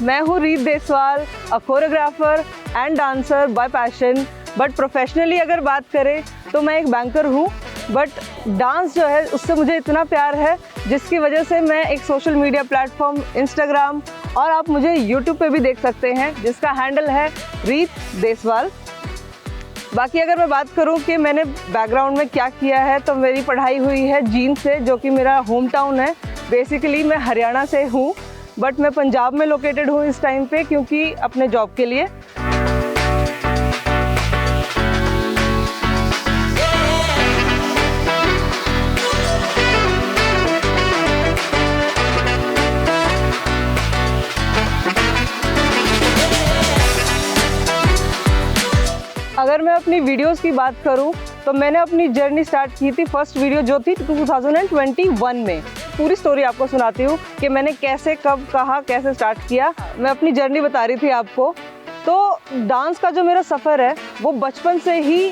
मैं हूँ रीत Deswal, a choreographer and dancer bye passion. But professionally अगर बात करें तो मैं एक बैंकर हूँ। बट डांस जो है उससे मुझे इतना प्यार है जिसकी वजह से मैं एक सोशल मीडिया प्लेटफॉर्म इंस्टाग्राम और आप मुझे यूट्यूब पे भी देख सकते हैं जिसका हैंडल है रीत देसवाल। बाकी अगर मैं बात करूं कि मैंने बैकग्राउंड में क्या किया है तो मेरी पढ़ाई हुई है जींद से, जो कि मेरा होम टाउन है। बेसिकली मैं हरियाणा से हूं बट मैं पंजाब में लोकेटेड हूं इस टाइम पे क्योंकि अपने जॉब के लिए। अगर मैं अपनी वीडियोस की बात करूं तो मैंने अपनी जर्नी स्टार्ट की थी, फर्स्ट वीडियो जो थी 2021 में। पूरी स्टोरी आपको सुनाती हूँ कि मैंने कैसे, कब, कहाँ, कैसे स्टार्ट किया। मैं अपनी जर्नी बता रही थी आपको। तो डांस का जो मेरा सफ़र है वो बचपन से ही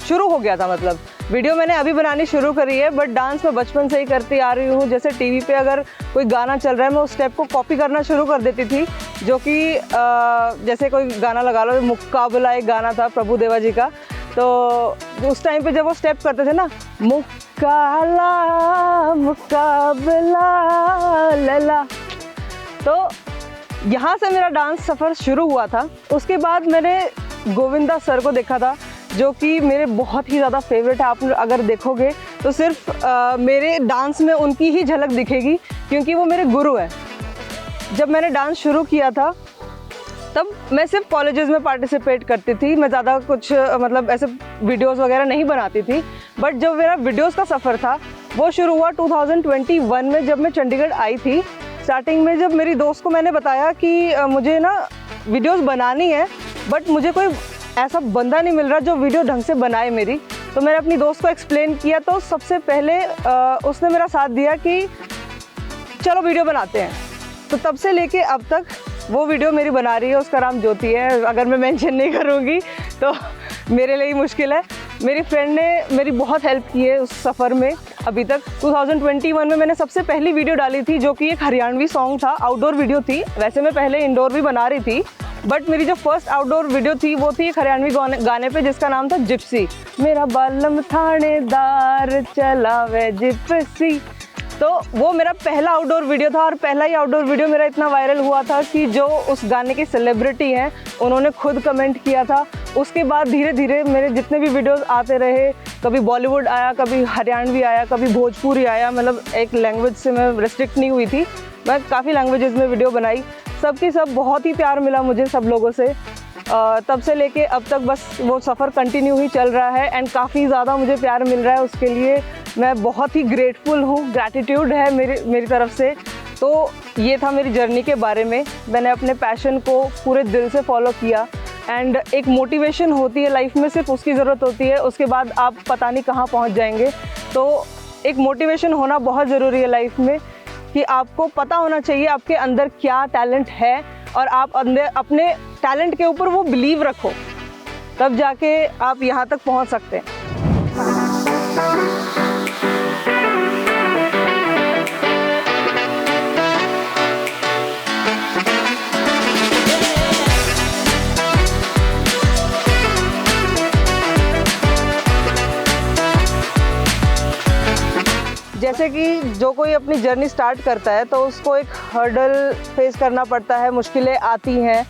शुरू हो गया था। मतलब वीडियो मैंने अभी बनानी शुरू करी है बट डांस मैं बचपन से ही करती आ रही हूँ। जैसे टीवी पे अगर कोई गाना चल रहा है मैं उस स्टेप को कॉपी करना शुरू कर देती थी, जो कि जैसे कोई गाना लगा लो, मुकाबला एक गाना था प्रभु देवा जी का। तो उस टाइम पे जब वो स्टेप करते थे ना, मुकाला मुकाबला लला, तो यहाँ से मेरा डांस सफ़र शुरू हुआ था। उसके बाद मैंने गोविंदा सर को देखा था जो कि मेरे बहुत ही ज़्यादा फेवरेट है। आप अगर देखोगे तो सिर्फ मेरे डांस में उनकी ही झलक दिखेगी क्योंकि वो मेरे गुरु हैं। जब मैंने डांस शुरू किया था तब मैं सिर्फ कॉलेजेस में पार्टिसिपेट करती थी। मैं ज़्यादा कुछ मतलब ऐसे वीडियोस वगैरह नहीं बनाती थी। बट जब मेरा वीडियोस का सफ़र था वो शुरू हुआ 2021 में, जब मैं चंडीगढ़ आई थी। स्टार्टिंग में जब मेरी दोस्त को मैंने बताया कि मुझे ना वीडियोस बनानी है बट मुझे कोई ऐसा बंदा नहीं मिल रहा जो वीडियो ढंग से बनाए मेरी, तो मैंने अपनी दोस्त को एक्सप्लेन किया। तो सबसे पहले उसने मेरा साथ दिया कि चलो वीडियो बनाते हैं। तो तब से लेके अब तक वो वीडियो मेरी बना रही है, उसका नाम ज्योति है। अगर मैं मेंशन नहीं करूँगी तो मेरे लिए ही मुश्किल है। मेरी फ्रेंड ने मेरी बहुत हेल्प की है उस सफ़र में। अभी तक 2021 में मैंने सबसे पहली वीडियो डाली थी जो कि एक हरियाणवी सॉन्ग था, आउटडोर वीडियो थी। वैसे मैं पहले इंडोर भी बना रही थी बट मेरी जो फर्स्ट आउटडोर वीडियो थी वो थी एक हरियाणवी गाने पे जिसका नाम था जिप्सी। मेरा बालम थानेदार चलावे जिप्सी। तो वो मेरा पहला आउटडोर वीडियो था और पहला ही आउटडोर वीडियो मेरा इतना वायरल हुआ था कि जो उस गाने के सेलिब्रिटी हैं उन्होंने खुद कमेंट किया था। उसके बाद धीरे धीरे मेरे जितने भी वीडियोस आते रहे, कभी बॉलीवुड आया, कभी हरियाणवी आया, कभी भोजपुरी आया। मतलब एक लैंग्वेज से मैं रिस्ट्रिक्ट नहीं हुई थी, मैं काफ़ी लैंग्वेजेस में वीडियो बनाई। सबकी सब बहुत ही प्यार मिला मुझे सब लोगों से। तब से लेके अब तक बस वो सफ़र कंटिन्यू ही चल रहा है एंड काफ़ी ज़्यादा मुझे प्यार मिल रहा है। उसके लिए मैं बहुत ही ग्रेटफुल हूँ, ग्रैटिट्यूड है मेरी तरफ से। तो ये था मेरी जर्नी के बारे में। मैंने अपने पैशन को पूरे दिल से फॉलो किया एंड एक मोटिवेशन होती है लाइफ में, सिर्फ उसकी ज़रूरत होती है, उसके बाद आप पता नहीं कहाँ पहुँच जाएंगे। तो एक मोटिवेशन होना बहुत ज़रूरी है लाइफ में कि आपको पता होना चाहिए आपके अंदर क्या टैलेंट है और आप अंदर अपने टैलेंट के ऊपर वो बिलीव रखो, तब जाके आप यहाँ तक पहुँच सकते हैं। जैसे कि जो कोई अपनी जर्नी स्टार्ट करता है तो उसको एक हर्डल फेस करना पड़ता है, मुश्किलें आती हैं,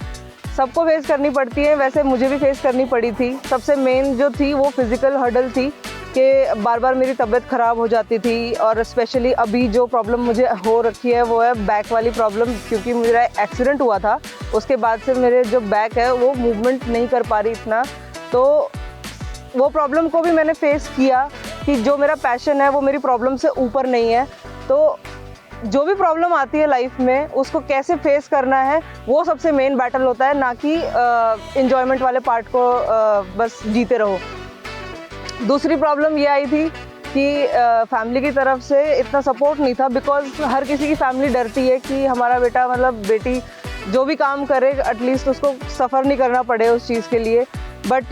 सबको फेस करनी पड़ती है। वैसे मुझे भी फेस करनी पड़ी थी। सबसे मेन जो थी वो फिज़िकल हर्डल थी कि बार बार मेरी तबीयत ख़राब हो जाती थी और स्पेशली अभी जो प्रॉब्लम मुझे हो रखी है वो है बैक वाली प्रॉब्लम, क्योंकि मेरा एक्सीडेंट हुआ था। उसके बाद से मेरे जो बैक है वो मूवमेंट नहीं कर पा रही इतना। तो वो प्रॉब्लम को भी मैंने फेस किया कि जो मेरा पैशन है वो मेरी प्रॉब्लम से ऊपर नहीं है। तो जो भी प्रॉब्लम आती है लाइफ में उसको कैसे फेस करना है वो सबसे मेन बैटल होता है, ना कि एंजॉयमेंट वाले पार्ट को बस जीते रहो। दूसरी प्रॉब्लम ये आई थी कि फैमिली की तरफ से इतना सपोर्ट नहीं था, बिकॉज हर किसी की फैमिली डरती है कि हमारा बेटा मतलब बेटी जो भी काम करे एटलीस्ट उसको सफ़र नहीं करना पड़े उस चीज़ के लिए। बट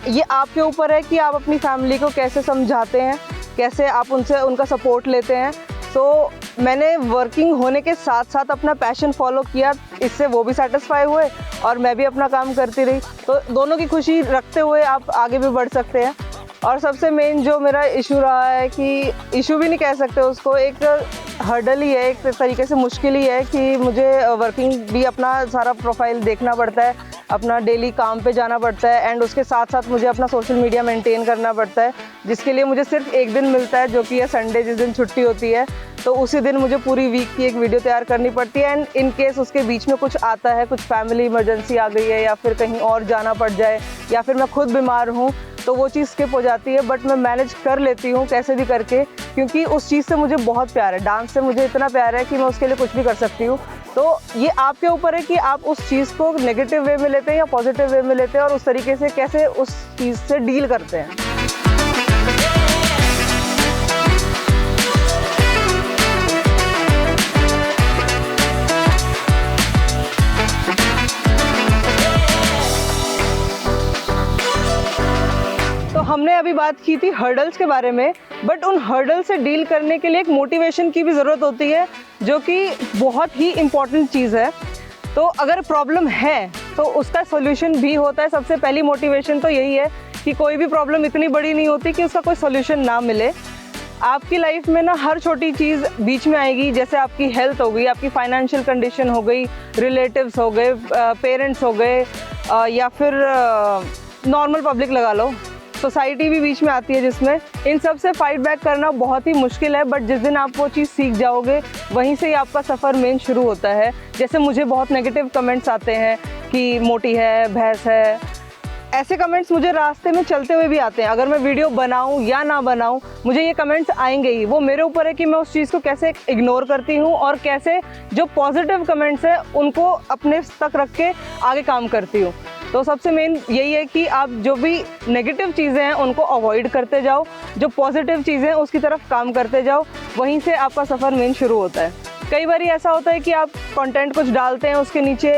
ये आपके ऊपर है कि आप अपनी फैमिली को कैसे समझाते हैं, कैसे आप उनका सपोर्ट लेते हैं। तो मैंने वर्किंग होने के साथ साथ अपना पैशन फॉलो किया, इससे वो भी सेटिस्फाई हुए और मैं भी अपना काम करती रही। तो दोनों की खुशी रखते हुए आप आगे भी बढ़ सकते हैं। और सबसे मेन जो मेरा इशू रहा है, कि इशू भी नहीं कह सकते उसको, एक हर्डल ही है, एक तरीके से मुश्किल ही है कि मुझे वर्किंग भी अपना सारा प्रोफाइल देखना पड़ता है, अपना डेली काम पे जाना पड़ता है, एंड उसके साथ साथ मुझे अपना सोशल मीडिया मेंटेन करना पड़ता है, जिसके लिए मुझे सिर्फ एक दिन मिलता है, जो कि है संडे, जिस दिन छुट्टी होती है। तो उसी दिन मुझे पूरी वीक की एक वीडियो तैयार करनी पड़ती है, एंड इन केस उसके बीच में कुछ आता है, कुछ फैमिली इमरजेंसी आ गई है या फिर कहीं और जाना पड़ जाए या फिर मैं खुद बीमार हूँ, तो वो चीज़ स्किप हो जाती है। बट मैं मैनेज कर लेती हूँ कैसे भी करके, क्योंकि उस चीज़ से मुझे बहुत प्यार है, डांस से मुझे इतना प्यार है कि मैं उसके लिए कुछ भी कर सकती हूँ। तो ये आपके ऊपर है कि आप उस चीज़ को नेगेटिव वे में लेते हैं या पॉजिटिव वे में लेते हैं, और उस तरीके से कैसे उस चीज़ से डील करते हैं। तो हमने अभी बात की थी हर्डल्स के बारे में, बट उन हर्डल से डील करने के लिए एक मोटिवेशन की भी ज़रूरत होती है, जो कि बहुत ही इम्पॉर्टेंट चीज़ है। तो अगर प्रॉब्लम है तो उसका सॉल्यूशन भी होता है। सबसे पहली मोटिवेशन तो यही है कि कोई भी प्रॉब्लम इतनी बड़ी नहीं होती कि उसका कोई सॉल्यूशन ना मिले। आपकी लाइफ में ना हर छोटी चीज़ बीच में आएगी, जैसे आपकी हेल्थ हो गई, आपकी फाइनेंशियल कंडीशन हो गई, रिलेटिव्स हो गए, पेरेंट्स हो गए, या फिर नॉर्मल पब्लिक लगा लो, सोसाइटी भी बीच में आती है, जिसमें इन सब से फाइट बैक करना बहुत ही मुश्किल है। बट जिस दिन आप वो चीज़ सीख जाओगे, वहीं से ही आपका सफ़र मेन शुरू होता है। जैसे मुझे बहुत नेगेटिव कमेंट्स आते हैं कि मोटी है, भैंस है, ऐसे कमेंट्स मुझे रास्ते में चलते हुए भी आते हैं। अगर मैं वीडियो बनाऊं या ना बनाऊं, मुझे ये कमेंट्स आएंगे ही। वो मेरे ऊपर है कि मैं उस चीज़ को कैसे इग्नोर करती हूं और कैसे जो पॉजिटिव कमेंट्स हैं उनको अपने तक रख के आगे काम करती हूँ। तो सबसे मेन यही है कि आप जो भी नेगेटिव चीज़ें हैं उनको अवॉइड करते जाओ, जो पॉजिटिव चीज़ें हैं उसकी तरफ काम करते जाओ, वहीं से आपका सफ़र मेन शुरू होता है। कई बार ऐसा होता है कि आप कंटेंट कुछ डालते हैं, उसके नीचे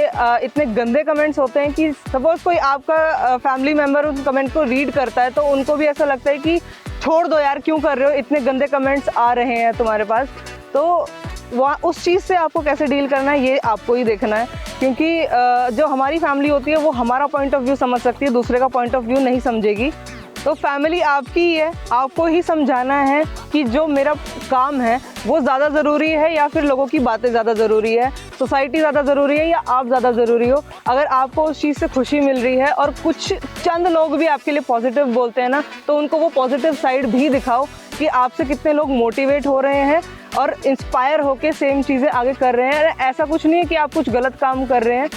इतने गंदे कमेंट्स होते हैं कि सपोज़ कोई आपका फैमिली मेम्बर उस कमेंट को रीड करता है, तो उनको भी ऐसा लगता है कि छोड़ दो यार, क्यों कर रहे हो, इतने गंदे कमेंट्स आ रहे हैं तुम्हारे पास। तो वहाँ उस चीज़ से आपको कैसे डील करना है, ये आपको ही देखना है, क्योंकि जो हमारी फैमिली होती है वो हमारा पॉइंट ऑफ व्यू समझ सकती है, दूसरे का पॉइंट ऑफ व्यू नहीं समझेगी। तो फैमिली आपकी ही है, आपको ही समझाना है कि जो मेरा काम है वो ज़्यादा ज़रूरी है या फिर लोगों की बातें ज़्यादा ज़रूरी है, सोसाइटी ज़्यादा ज़रूरी है या आप ज़्यादा ज़रूरी हो। अगर आपको उस चीज़ से खुशी मिल रही है और कुछ चंद लोग भी आपके लिए पॉजिटिव बोलते हैं ना, तो उनको वो पॉजिटिव साइड भी दिखाओ कि आपसे कितने लोग मोटिवेट हो रहे हैं और इंस्पायर होके सेम चीज़ें आगे कर रहे हैं। ऐसा कुछ नहीं है कि आप कुछ गलत काम कर रहे हैं,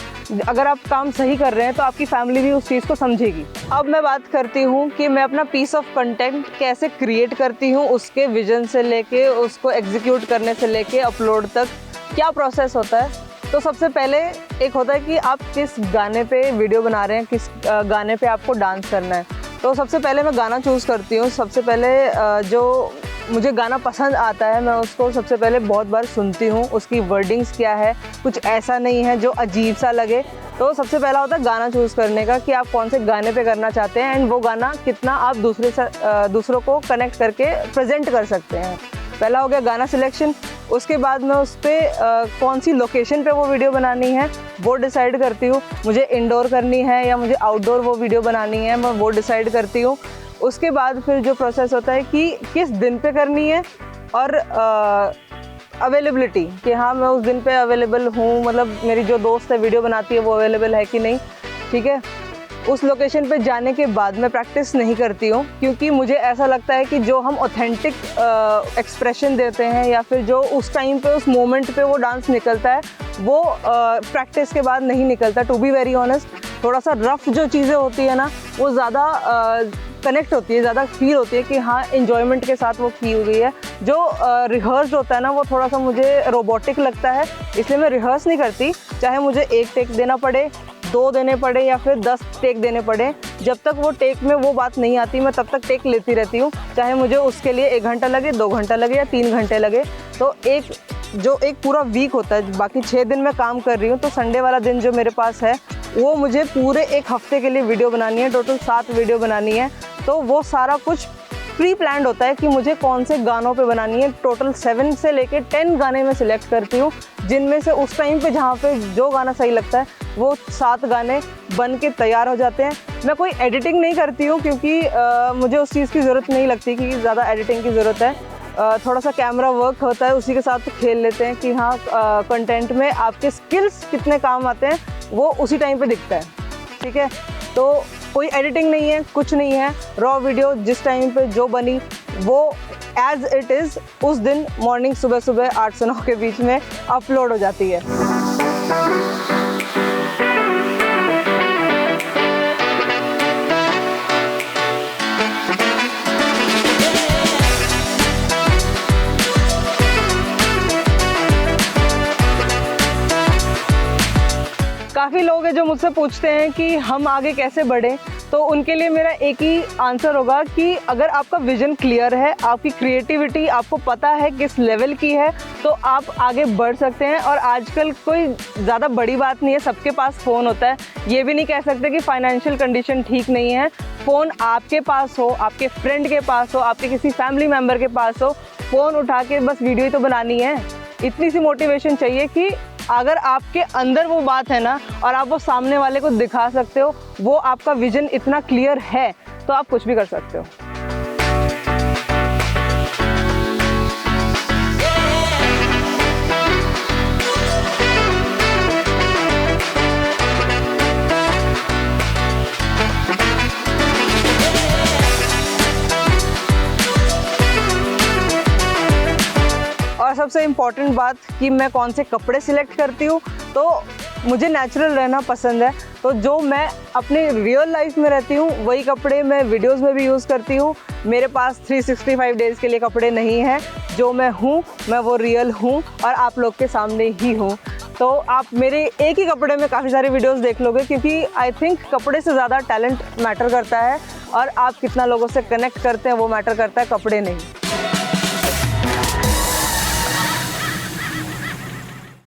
अगर आप काम सही कर रहे हैं तो आपकी फैमिली भी उस चीज़ को समझेगी। अब मैं बात करती हूँ कि मैं अपना पीस ऑफ कंटेंट कैसे क्रिएट करती हूँ, उसके विजन से लेके उसको एग्जीक्यूट करने से लेके अपलोड तक क्या प्रोसेस होता है। तो सबसे पहले एक होता है कि आप किस गाने पे वीडियो बना रहे हैं, किस गाने पे आपको डांस करना है। तो सबसे पहले मैं गाना चूज़ करती हूँ। सबसे पहले जो मुझे गाना पसंद आता है मैं उसको सबसे पहले बहुत बार सुनती हूँ, उसकी वर्डिंग्स क्या है, कुछ ऐसा नहीं है जो अजीब सा लगे। तो सबसे पहला होता है गाना चूज़ करने का कि आप कौन से गाने पे करना चाहते हैं एंड वो गाना कितना आप दूसरों को कनेक्ट करके प्रेजेंट कर सकते हैं। पहला हो गया गाना सिलेक्शन। उसके बाद मैं उस पर कौन सी लोकेशन पे वो वीडियो बनानी है वो डिसाइड करती हूँ। मुझे इंडोर करनी है या मुझे आउटडोर वो वीडियो बनानी है, मैं वो डिसाइड करती हूँ। उसके बाद फिर जो प्रोसेस होता है कि किस दिन पे करनी है और अवेलेबिलिटी कि हाँ मैं उस दिन पे अवेलेबल हूँ, मतलब मेरी जो दोस्त है वीडियो बनाती है वो अवेलेबल है कि नहीं, ठीक है। उस लोकेशन पे जाने के बाद मैं प्रैक्टिस नहीं करती हूँ, क्योंकि मुझे ऐसा लगता है कि जो हम ऑथेंटिक एक्सप्रेशन देते हैं या फिर जो उस टाइम पे उस मोमेंट पे वो डांस निकलता है वो प्रैक्टिस के बाद नहीं निकलता। टू बी वेरी ऑनेस्ट, थोड़ा सा रफ जो चीज़ें होती है ना वो ज़्यादा कनेक्ट होती है, ज़्यादा फील होती है कि हाँ इन्जॉयमेंट के साथ वो की हुई है। जो रिहर्स होता है ना वो थोड़ा सा मुझे रोबोटिक लगता है, इसलिए मैं रिहर्स नहीं करती। चाहे मुझे 1 टेक देना पड़े, 2 देने पड़े या फिर 10 टेक देने पड़े, जब तक वो टेक में वो बात नहीं आती मैं तब तक टेक लेती रहती हूँ। चाहे मुझे उसके लिए 1 घंटा लगे, 2 घंटा लगे या 3 घंटे लगे। तो एक पूरा वीक होता है, बाकी 6 दिन मैं काम कर रही हूँ, तो संडे वाला दिन जो मेरे पास है वो मुझे पूरे 1 हफ्ते के लिए वीडियो बनानी है, टोटल 7 वीडियो बनानी है। तो वो सारा कुछ प्री प्लान्ड होता है कि मुझे कौन से गानों पे बनानी है। टोटल 7 से लेके 10 गाने मैं सिलेक्ट करती हूँ, जिनमें से उस टाइम पे जहाँ पे जो गाना सही लगता है वो 7 गाने बन के तैयार हो जाते हैं। मैं कोई एडिटिंग नहीं करती हूँ क्योंकि मुझे उस चीज़ की ज़रूरत नहीं लगती कि ज़्यादा एडिटिंग की ज़रूरत है। थोड़ा सा कैमरा वर्क होता है, उसी के साथ खेल लेते हैं कि हाँ कंटेंट में आपके स्किल्स कितने काम आते हैं वो उसी टाइम पे दिखता है। ठीक है, तो कोई एडिटिंग नहीं है, कुछ नहीं है, रॉ वीडियो जिस टाइम पे जो बनी वो एज इट इज़ उस दिन मॉर्निंग सुबह 8 से 9 के बीच में अपलोड हो जाती है। काफ़ी लोग हैं जो मुझसे पूछते हैं कि हम आगे कैसे बढ़ें, तो उनके लिए मेरा एक ही आंसर होगा कि अगर आपका विजन क्लियर है, आपकी क्रिएटिविटी आपको पता है किस लेवल की है, तो आप आगे बढ़ सकते हैं। और आजकल कोई ज़्यादा बड़ी बात नहीं है, सबके पास फ़ोन होता है। ये भी नहीं कह सकते कि फाइनेंशियल कंडीशन ठीक नहीं है। फ़ोन आपके पास हो, आपके फ्रेंड के पास हो, आपके किसी फैमिली मेम्बर के पास हो, फ़ोन उठा के बस वीडियो ही तो बनानी है। इतनी सी मोटिवेशन चाहिए कि अगर आपके अंदर वो बात है ना और आप वो सामने वाले को दिखा सकते हो, वो आपका विजन इतना क्लियर है, तो आप कुछ भी कर सकते हो। और सबसे इम्पॉर्टेंट बात कि मैं कौन से कपड़े सिलेक्ट करती हूँ, तो मुझे नेचुरल रहना पसंद है। तो जो मैं अपने रियल लाइफ में रहती हूँ वही कपड़े मैं वीडियोस में भी यूज़ करती हूँ। मेरे पास 365 डेज़ के लिए कपड़े नहीं हैं। जो मैं हूँ मैं वो रियल हूँ और आप लोग के सामने ही हूँ। तो आप मेरे एक ही कपड़े में काफ़ी सारी वीडियोस देख लोगे, क्योंकि आई थिंक कपड़े से ज़्यादा टैलेंट मैटर करता है और आप कितना लोगों से कनेक्ट करते हैं वो मैटर करता है, कपड़े नहीं।